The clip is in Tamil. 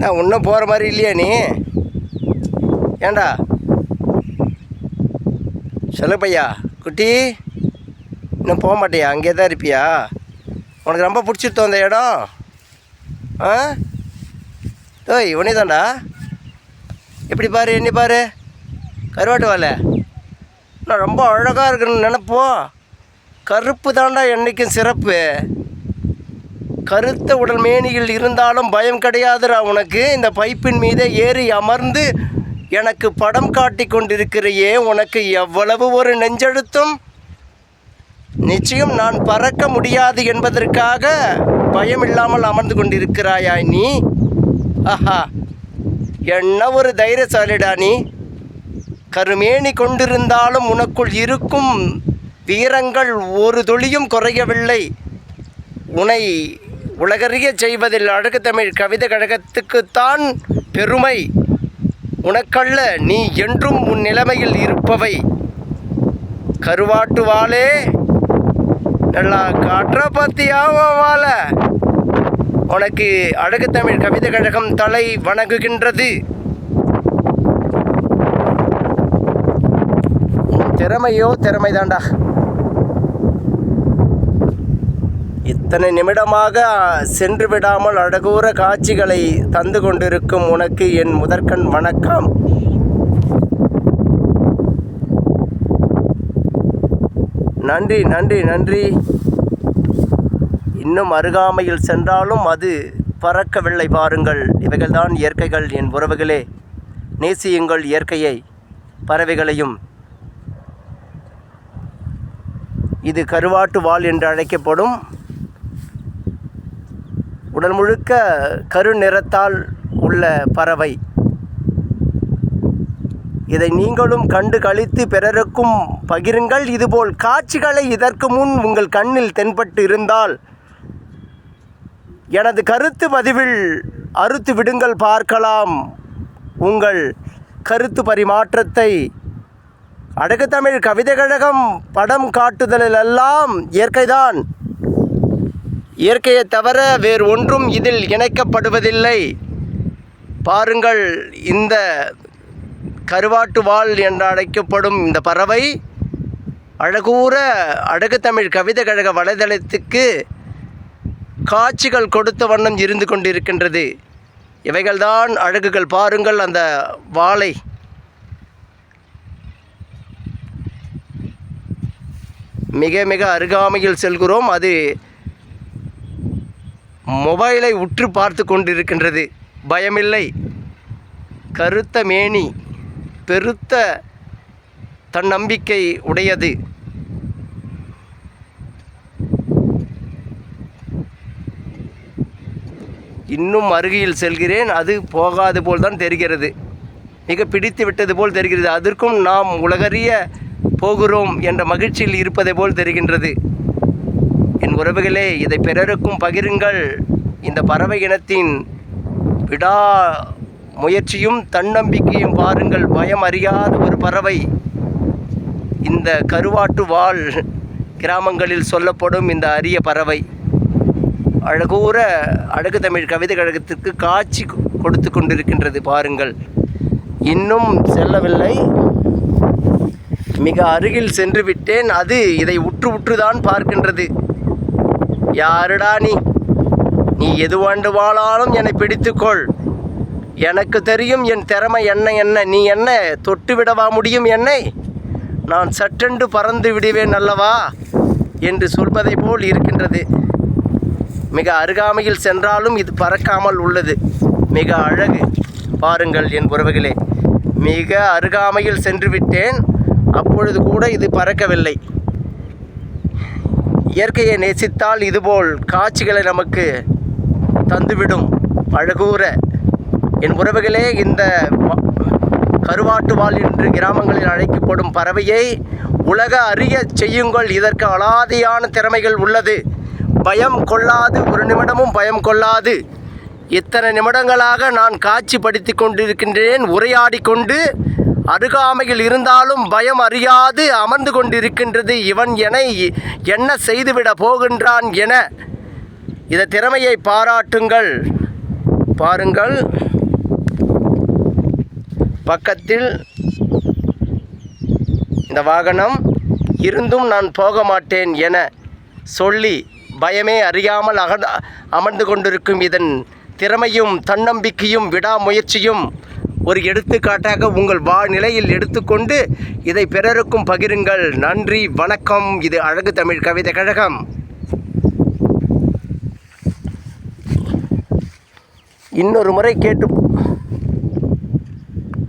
நான் இன்னும் போகிற மாதிரி இல்லையா நீ? ஏண்டா சொல்லு பையா குட்டி, இன்னும் போக மாட்டியா? அங்கே தான் இருப்பியா? உனக்கு ரொம்ப பிடிச்சிருத்தோம் அந்த இடம். ஆ டேய் உனே தான்டா. எப்படி பாரு, என்ன பாரு, கருவாட்டு வாழை நான் ரொம்ப அழகாக இருக்குன்னு நினைப்போம். கருப்பு தாண்டா என்றைக்கும் சிறப்பு. கருத்த உடல் மேனியில் இருந்தாலும் பயம் கிடையாதுடா உனக்கு. இந்த பைப்பின் மீதே ஏறி அமர்ந்து எனக்கு படம் காட்டி கொண்டிருக்கிறையே, உனக்கு எவ்வளவு ஒரு நெஞ்செழுத்தம். நிச்சயம் நான் பறக்க முடியாது என்பதற்காக பயம் இல்லாமல் அமர்ந்து கொண்டிருக்கிறாயா நீ? ஆஹா, என்ன ஒரு தைரியசாலிடா நீ. கருமேனி கொண்டிருந்தாலும் உனக்குள் இருக்கும் வீரங்கள் ஒரு துளியும் குறையவில்லை. உன்னை உலகறிய செய்வதில் அழகு தமிழ் கவிதை கழகத்துக்குத்தான் பெருமை. உனக்கல்ல, நீ என்றும் உன் நிலைமையில் இருப்பவை. கருவாட்டு வாளே, நல்லா காற்ற பத்தியாவ வாழ. உனக்கு அழகு தமிழ் கவிதை கழகம் தலை வணங்குகின்றது. திறமையோ திறமைதாண்டா. இத்தனை நிமிடமாக சென்று விடாமல் அழகூர காட்சிகளை தந்து கொண்டிருக்கும் உனக்கு என் முதற்கண் வணக்கம். நன்றி நன்றி நன்றி. இன்னும் அருகாமையில் சென்றாலும் அது பறக்கவில்லை பாருங்கள். இவைகள்தான் இயற்கைகள் என் உறவுகளே. நேசியுங்கள் இயற்கையை, பறவைகளையும். இது கருவாட்டு வாள் என்று அழைக்கப்படும் உடல் முழுக்க கரு நிறத்தால் உள்ள பறவை. இதை நீங்களும் கண்டு களித்து பிறருக்கும் பகிருங்கள். இதுபோல் காட்சிகளை இதற்கு முன் உங்கள் கண்ணில் தென்பட்டு இருந்தால் எனது கருத்து பதிவில் அறுத்து விடுங்கள், பார்க்கலாம் உங்கள் கருத்து பரிமாற்றத்தை. அழகு தமிழ் கவிதை கழகம் படம் காட்டுதலெல்லாம் இயற்கைதான். இயற்கையை தவிர வேறு ஒன்றும் இதில் இணைக்கப்படுவதில்லை. பாருங்கள், இந்த கருவாட்டு வாள் என்று அழைக்கப்படும் இந்த பறவை அழகூர அழகு தமிழ் கவிதை கழக வலைதளத்துக்கு காட்சிகள் கொடுத்த வண்ணம் இருந்து கொண்டிருக்கின்றது. இவைகள்தான் அழகுகள். பாருங்கள் அந்த வாளை. மிக மிக அருகாமையில் செல்கிறோம். அது மொபைலை உற்று பார்த்து கொண்டிருக்கின்றது. பயமில்லை. கருத்த மேனி, பெருத்த தன்னம்பிக்கை உடையது. இன்னும் அருகில் செல்கிறேன். அது போகாது போல் தான் தெரிகிறது. மிக பிடித்து விட்டது போல் தெரிகிறது. அதற்கும் நாம் உலகறிய போகிறோம் என்ற மகிழ்ச்சியில் இருப்பதை போல் தெரிகின்றது. என் உறவுகளே, இதை பிறருக்கும் பகிருங்கள். இந்த பறவை இனத்தின் விடா முயற்சியும் தன்னம்பிக்கையும் பாருங்கள். பயம் அறியாத ஒரு பறவை. இந்த கருவாட்டு வாள் கிராமங்களில் சொல்லப்படும் இந்த அரிய பறவை அழகூர அழகு தமிழ் கவிதை கழகத்திற்கு காட்சி கொடுத்து கொண்டிருக்கின்றது. பாருங்கள், இன்னும் செல்லவில்லை. மிக அருகில் சென்று விட்டேன். அது இதை உற்று உற்றுதான் பார்க்கின்றது. யாருடா நீ? நீ எது வேண்டுமானாலும் என்னை பிடித்துக்கொள். எனக்கு தெரியும் என் திறமை என்ன. நீ என்ன தொட்டு விடவா முடியும் என்னை? நான் சட்டென்று பறந்து விடுவேன் அல்லவா என்று சொல்வதை போல் இருக்கின்றது. மிக அருகாமையில் சென்றாலும் இது பறக்காமல் உள்ளது. மிக அழகு. பாருங்கள் என் உறவுகளே, மிக அருகாமையில் சென்று விட்டேன். அப்பொழுது கூட இது பறக்கவில்லை. இயற்கையை நேசித்தால் இதுபோல் காட்சிகளை நமக்கு தந்துவிடும். அழகூர என் உறவுகளே, இந்த கருவாட்டு வாள் என்று கிராமங்களில் அழைக்கப்படும் பறவையை உலக அறிய செய்யுங்கள். இதற்கு அலாதியான திறமைகள் உள்ளது. பயம் கொள்ளாது, ஒரு நிமிடமும் பயம் கொள்ளாது. இத்தனை நிமிடங்களாக நான் காட்சிப்படுத்தி கொண்டிருக்கின்றேன், உரையாடி கொண்டு. அருகாமையில் இருந்தாலும் பயம் அறியாது அமர்ந்து கொண்டிருக்கின்றது. இவன் என்னை என்ன செய்துவிட போகின்றான் என. இந்த திறமையை பாராட்டுங்கள். பாருங்கள். பக்கத்தில் இந்த வாகனம் இருந்தும் நான் போக மாட்டேன் என சொல்லி பயமே அறியாமல் அமர்ந்து கொண்டிருக்கும் இதன் திறமையும் தன்னம்பிக்கையும் விடாமுயற்சியும் ஒரு எடுத்துக்காட்டாக உங்கள் நிலையில் எடுத்துக்கொண்டு இதை பிறருக்கும் பகிருங்கள். நன்றி, வணக்கம். இது அழகு தமிழ் கவிதை கழகம். இன்னொரு முறை கேட்டு